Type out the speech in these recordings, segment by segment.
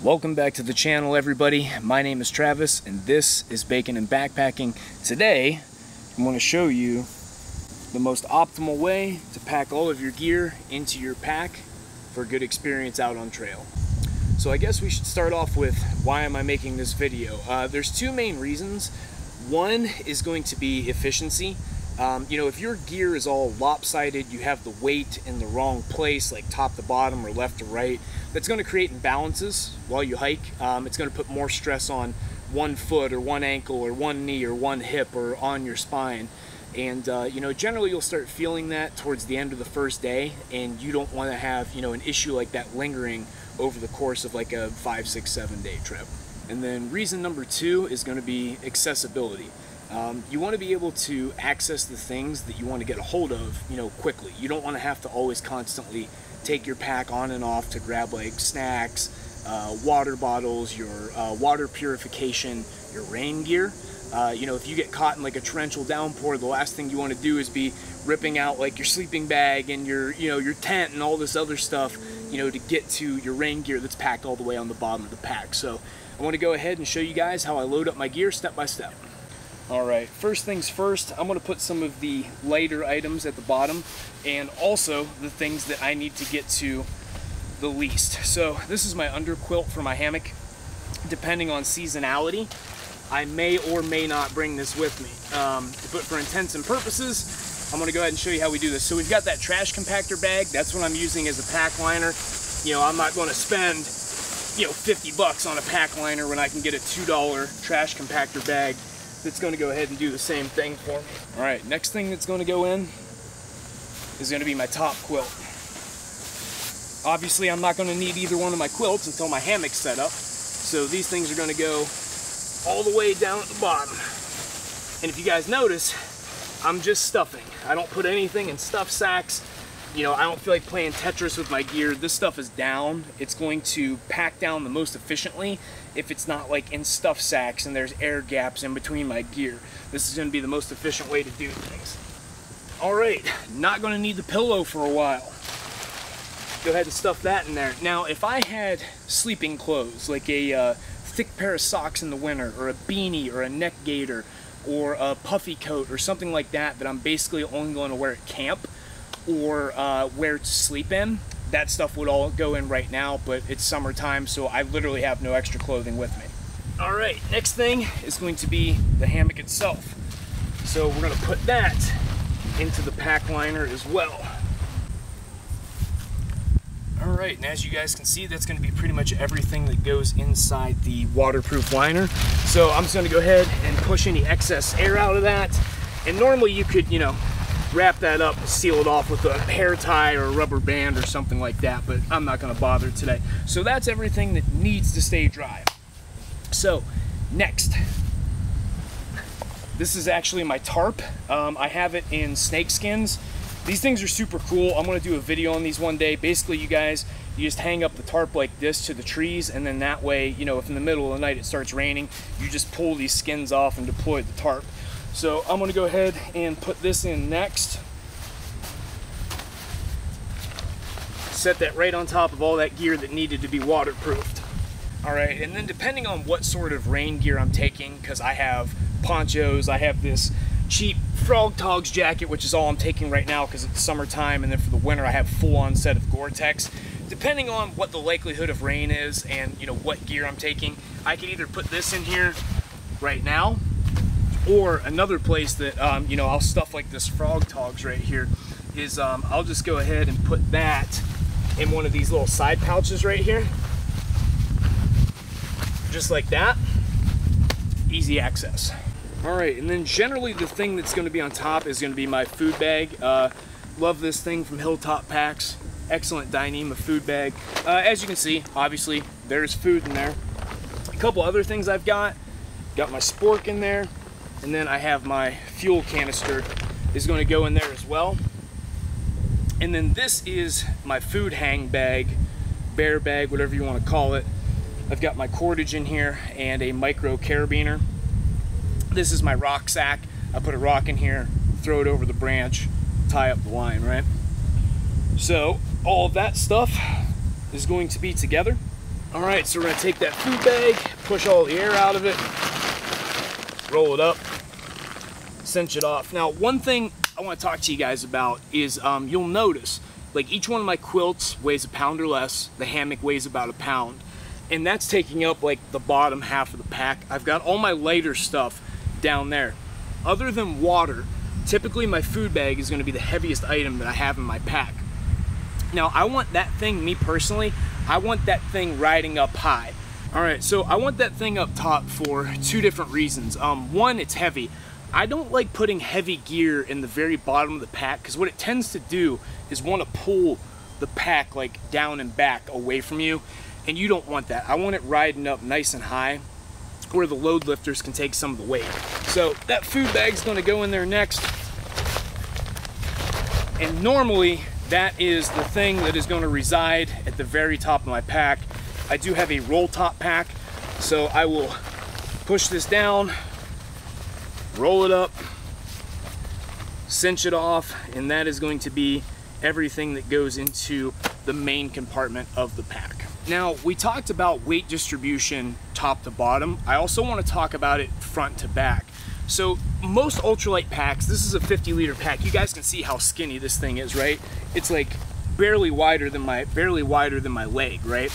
Welcome back to the channel, everybody. My name is Travis and this is Bacon and Backpacking. Today I'm going to show you the most optimal way to pack all of your gear into your pack for a good experience out on trail. So I guess we should start off with why am I making this video. There's two main reasons. One is going to be efficiency. If your gear is all lopsided, you have the weight in the wrong place, like top to bottom or left to right, that's going to create imbalances while you hike. It's going to put more stress on one foot or one ankle or one knee or one hip or on your spine. And generally you'll start feeling that towards the end of the first day, and you don't want to have an issue like that lingering over the course of like a 5, 6, 7 day trip. And then reason number two is going to be accessibility. You want to be able to access the things that you want to get a hold of, quickly. You don't want to have to always constantly take your pack on and off to grab like snacks, water bottles, your water purification, your rain gear. If you get caught in like a torrential downpour, the last thing you want to do is be ripping out like your sleeping bag and your tent and all this other stuff, to get to your rain gear that's packed all the way on the bottom of the pack. So I want to go ahead and show you guys how I load up my gear step by step. Alright, first things first, I'm going to put some of the lighter items at the bottom and also the things that I need to get to the least. So this is my under quilt for my hammock. Depending on seasonality, I may or may not bring this with me. But for intents and purposes, I'm going to go ahead and show you how we do this. So we've got that trash compactor bag. That's what I'm using as a pack liner. I'm not going to spend $50 on a pack liner when I can get a $2 trash compactor bag that's going to go ahead and do the same thing for me. All right, next thing that's going to go in is going to be my top quilt. Obviously, I'm not going to need either one of my quilts until my hammock's set up. So these things are going to go all the way down at the bottom. And if you guys notice, I'm just stuffing. I don't put anything in stuff sacks. I don't feel like playing Tetris with my gear. This stuff is down. It's going to pack down the most efficiently if it's not like in stuff sacks and there's air gaps in between my gear. This is going to be the most efficient way to do things. All right, not going to need the pillow for a while. Go ahead and stuff that in there. Now, if I had sleeping clothes, like a thick pair of socks in the winter, or a beanie, or a neck gaiter, or a puffy coat, or something like that, that I'm basically only going to wear at camp, or where to sleep in, that stuff would all go in right now, but it's summertime, so I literally have no extra clothing with me. All right, next thing is going to be the hammock itself. So we're going to put that into the pack liner as well. All right, and as you guys can see, that's going to be pretty much everything that goes inside the waterproof liner. So I'm just going to go ahead and push any excess air out of that. And normally you could, wrap that up and seal it off with a hair tie or a rubber band or something like that, but I'm not going to bother today. So that's everything that needs to stay dry. So next, this is actually my tarp. I have it in snake skins. These things are super cool. I'm going to do a video on these one day. Basically, you just hang up the tarp like this to the trees, and then that way, if in the middle of the night it starts raining, you just pull these skins off and deploy the tarp. So I'm going to go ahead and put this in next. Set that right on top of all that gear that needed to be waterproofed. All right, and then depending on what sort of rain gear I'm taking, because I have ponchos, I have this cheap Frog Togs jacket, which is all I'm taking right now because it's summertime, and then for the winter I have full-on set of Gore-Tex. Depending on what the likelihood of rain is and what gear I'm taking, I can either put this in here right now, or another place that I'll stuff like this Frog Togs right here is I'll just go ahead and put that in one of these little side pouches right here, just like that. Easy access. All right, and then generally the thing that's going to be on top is going to be my food bag. Love this thing from Hilltop Packs. Excellent Dyneema food bag. As you can see, obviously there's food in there. A couple other things I've got my spork in there. And then I have my fuel canister is going to go in there as well. And then this is my food hang bag, bear bag, whatever you want to call it. I've got my cordage in here and a micro carabiner. This is my rock sack. I put a rock in here, throw it over the branch, tie up the line, right? So all of that stuff is going to be together. All right, so we're gonna take that food bag, push all the air out of it, roll it up, cinch it off. Now, one thing I want to talk to you guys about is you'll notice, like, each one of my quilts weighs a pound or less. The hammock weighs about a pound, and that's taking up like the bottom half of the pack. I've got all my lighter stuff down there. Other than water, typically my food bag is going to be the heaviest item that I have in my pack. Now, I want that thing, me personally, I want that thing riding up high. All right, so I want that thing up top for two different reasons. One, it's heavy. I don't like putting heavy gear in the very bottom of the pack, because what it tends to do is want to pull the pack like down and back away from you, and you don't want that. I want it riding up nice and high where the load lifters can take some of the weight. So that food bag's going to go in there next, and normally that is the thing that is going to reside at the very top of my pack. I do have a roll top pack, so I will push this down, roll it up, cinch it off, and that is going to be everything that goes into the main compartment of the pack. Now, we talked about weight distribution top to bottom. I also want to talk about it front to back. So most ultralight packs, this is a 50-liter pack. You guys can see how skinny this thing is, right? It's like barely wider than my leg, right?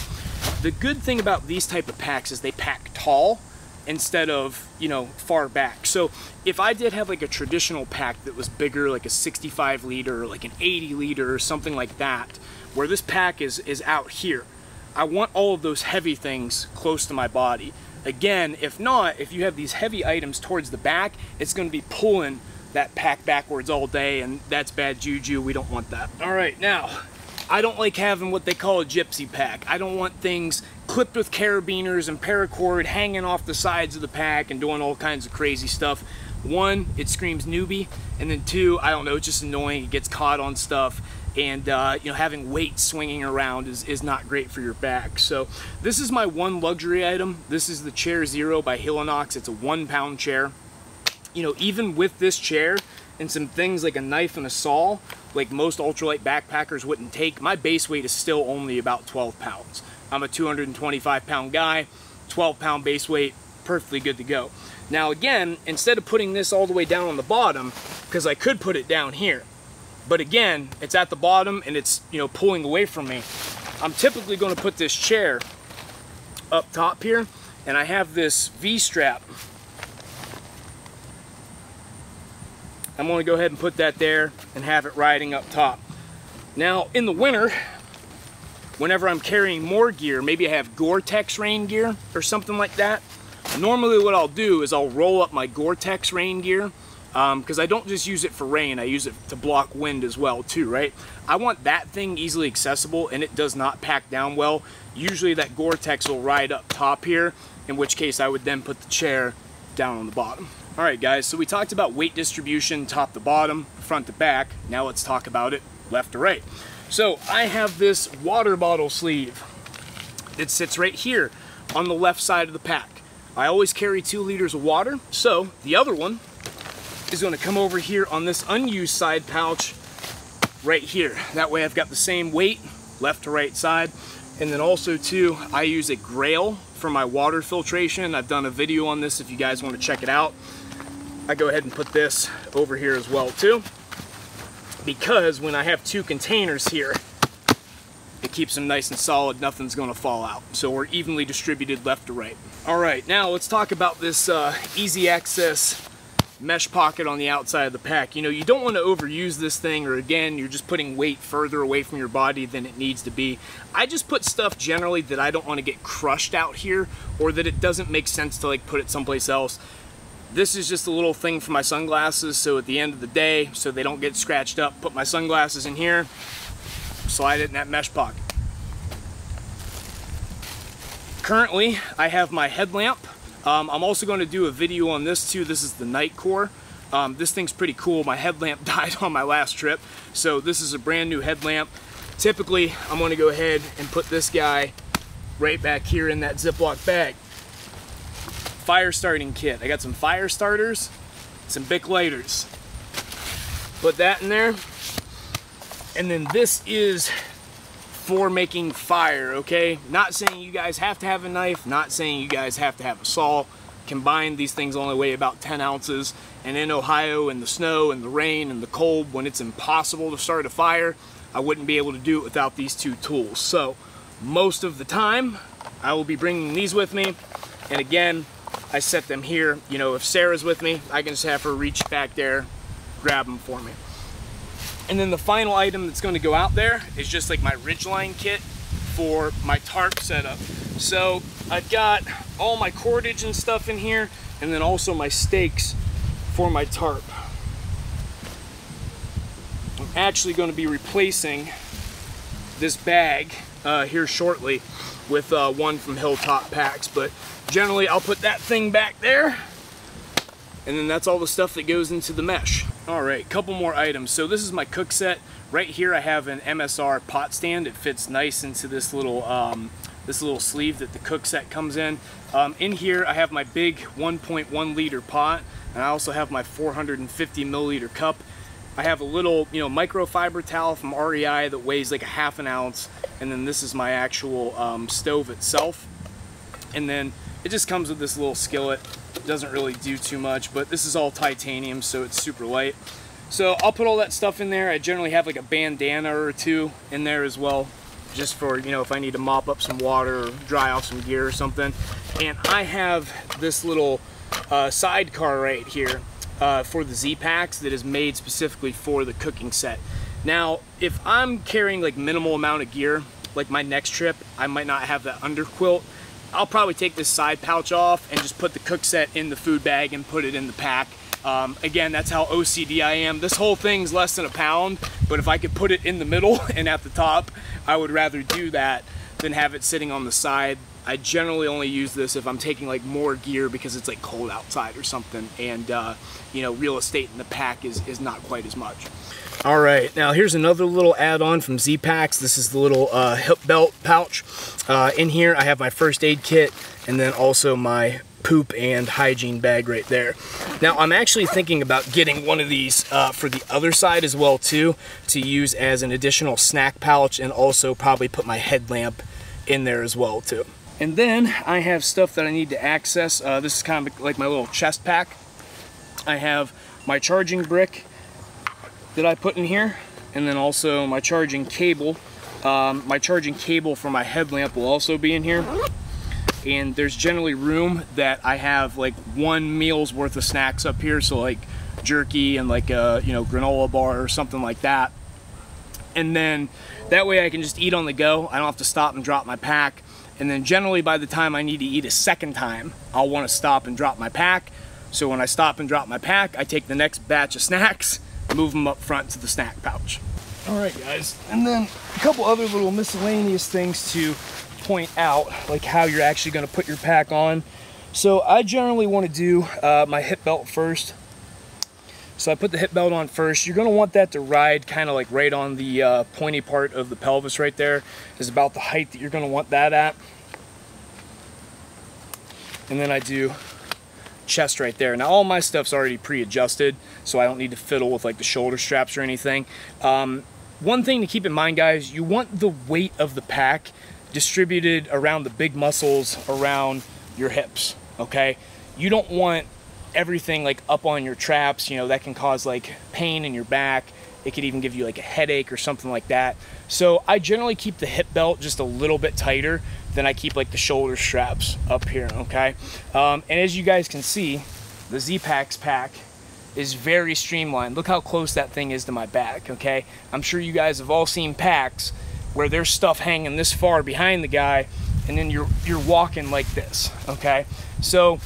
The good thing about these type of packs is they pack tall instead of, you know, far back. So if I did have like a traditional pack that was bigger, like a 65 liter or like an 80 liter or something like that, where this pack is out here, I want all of those heavy things close to my body. Again, if not, if you have these heavy items towards the back, it's going to be pulling that pack backwards all day, and that's bad juju. We don't want that. All right, now, I don't like having what they call a gypsy pack. I don't want things clipped with carabiners and paracord hanging off the sides of the pack and doing all kinds of crazy stuff. One, it screams newbie, and then two, I don't know, it's just annoying. It gets caught on stuff, and you know, having weight swinging around is not great for your back. So this is my one luxury item. This is the Chair Zero by Hillinox. It's a 1-pound chair. You know, even with this chair and some things like a knife and a saw, like most ultralight backpackers wouldn't take, my base weight is still only about 12 pounds. I'm a 225-pound guy, 12-pound base weight, perfectly good to go. Now again, instead of putting this all the way down on the bottom, because I could put it down here, but again, it's at the bottom and it's, you know, pulling away from me, I'm typically going to put this chair up top here, and I have this V-strap. I'm going to go ahead and put that there and have it riding up top. Now, in the winter, whenever I'm carrying more gear, maybe I have Gore-Tex rain gear or something like that, normally what I'll do is I'll roll up my Gore-Tex rain gear, because I don't just use it for rain, I use it to block wind as well too, right? I want that thing easily accessible, and it does not pack down well. Usually that Gore-Tex will ride up top here, in which case I would then put the chair down on the bottom. All right, guys, so we talked about weight distribution top to bottom, front to back. Now let's talk about it left to right. So I have this water bottle sleeve that sits right here on the left side of the pack. I always carry 2 liters of water, so the other one is going to come over here on this unused side pouch right here. That way I've got the same weight left to right side. And then also too, I use a Grail for my water filtration. I've done a video on this if you guys want to check it out. I go ahead and put this over here as well too, because when I have 2 containers here, it keeps them nice and solid, nothing's going to fall out. So we're evenly distributed left to right. All right, now let's talk about this easy access mesh pocket on the outside of the pack. You know, you don't want to overuse this thing, or again, you're just putting weight further away from your body than it needs to be. I just put stuff generally that I don't want to get crushed out here, or that it doesn't make sense to like put it someplace else. This is just a little thing for my sunglasses, so at the end of the day, so they don't get scratched up, put my sunglasses in here, slide it in that mesh pocket. Currently, I have my headlamp. I'm also going to do a video on this too. This is the Night Core. This thing's pretty cool. My headlamp died on my last trip, so this is a brand new headlamp. Typically, I'm going to go ahead and put this guy right back here in that Ziploc bag. Fire starting kit. I got some fire starters, some Bic lighters. Put that in there. And then this is for making fire, okay? Not saying you guys have to have a knife, not saying you guys have to have a saw. Combined, these things only weigh about 10 ounces. And in Ohio, in the snow and the rain and the cold, when it's impossible to start a fire, I wouldn't be able to do it without these two tools. So most of the time, I will be bringing these with me. And again, I set them here. You know, if Sarah's with me, I can just have her reach back there, grab them for me. And then the final item that's going to go out there is just like my ridgeline kit for my tarp setup. So I've got all my cordage and stuff in here, and then also my stakes for my tarp. I'm actually going to be replacing this bag here shortly with one from Hilltop Packs, but generally I'll put that thing back there, and then that's all the stuff that goes into the mesh. All right, couple more items. So this is my cook set. Right here I have an MSR pot stand. It fits nice into this little sleeve that the cook set comes in. In here I have my big 1.1 liter pot, and I also have my 450 milliliter cup. I have a little, you know, microfiber towel from REI that weighs like a ½ ounce, and then this is my actual stove itself. And then it just comes with this little skillet. It doesn't really do too much, but this is all titanium, so it's super light. So I'll put all that stuff in there. I generally have like a bandana or two in there as well, just for, you know, if I need to mop up some water or dry off some gear or something. And I have this little sidecar right here for the Z-Packs that is made specifically for the cooking set. Now, if I'm carrying like minimal amount of gear, like my next trip, I might not have that under quilt. I'll probably take this side pouch off and just put the cook set in the food bag and put it in the pack. Again, that's how OCD I am. This whole thing's less than a pound, but if I could put it in the middle and at the top, I would rather do that than have it sitting on the side. I generally only use this if I'm taking like more gear because it's like cold outside or something, and you know, real estate in the pack is not quite as much. All right, now here's another little add-on from Z-Packs. This is the little hip belt pouch. In here I have my first aid kit, and then also my poop and hygiene bag right there. Now I'm actually thinking about getting one of these for the other side as well too, to use as an additional snack pouch, and also probably put my headlamp in there as well too. And then I have stuff that I need to access. This is kind of like my little chest pack. I have my charging brick that I put in here, and then also my charging cable. My charging cable for my headlamp will also be in here. And there's generally room that I have like one meal's worth of snacks up here, so like jerky and like a, you know, granola bar or something like that. And then that way I can just eat on the go. I don't have to stop and drop my pack. And then generally by the time I need to eat a second time, I'll want to stop and drop my pack. So when I stop and drop my pack, I take the next batch of snacks, move them up front to the snack pouch. All right, guys, and then a couple other little miscellaneous things to point out, like how you're actually going to put your pack on. So I generally want to do my hip belt first. So I put the hip belt on first. You're going to want that to ride kind of like right on the pointy part of the pelvis right there, is about the height that you're going to want that at. And then I do chest right there. Now all my stuff's already pre-adjusted, so I don't need to fiddle with like the shoulder straps or anything. One thing to keep in mind, guys, you want the weight of the pack distributed around the big muscles around your hips, okay? You don't want everything like up on your traps. You know, that can cause like pain in your back. It could even give you like a headache or something like that. So I generally keep the hip belt just a little bit tighter than I keep like the shoulder straps up here, okay? And as you guys can see, the Z-Packs pack is very streamlined. Look how close that thing is to my back, okay? I'm sure you guys have all seen packs where there's stuff hanging this far behind the guy, and then you're walking like this, okay? So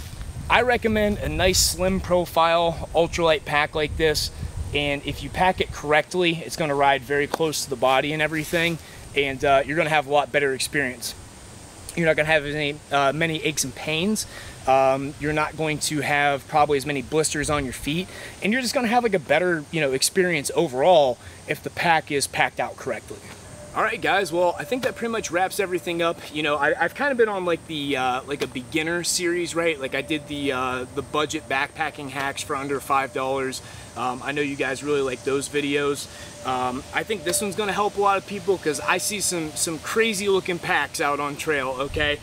I recommend a nice slim profile ultralight pack like this, and if you pack it correctly, it's going to ride very close to the body and everything, and you're going to have a lot better experience. You're not going to have many aches and pains. You're not going to have probably as many blisters on your feet, and you're just going to have like a better, you know, experience overall if the pack is packed out correctly. Alright guys, well I think that pretty much wraps everything up. You know, I've kind of been on like the like a beginner series, right? Like I did the budget backpacking hacks for under $5. I know you guys really like those videos. I think this one's gonna help a lot of people because I see some crazy looking packs out on trail, okay?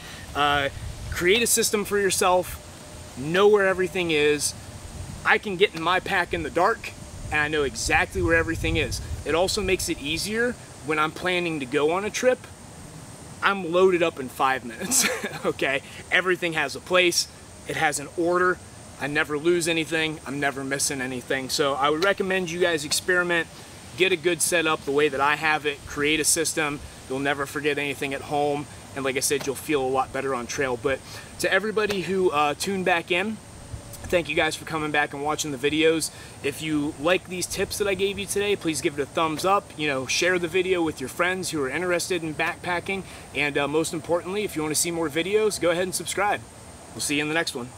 Create a system for yourself, know where everything is. I can get in my pack in the dark and I know exactly where everything is. It also makes it easier when I'm planning to go on a trip. I'm loaded up in 5 minutes, okay? Everything has a place, it has an order. I never lose anything, I'm never missing anything. So I would recommend you guys experiment, get a good setup the way that I have it, create a system. You'll never forget anything at home. And like I said, you'll feel a lot better on trail. But to everybody who tuned back in, thank you guys for coming back and watching the videos. If you like these tips that I gave you today, please give it a thumbs up. You know, share the video with your friends who are interested in backpacking. And most importantly, if you want to see more videos, go ahead and subscribe. We'll see you in the next one.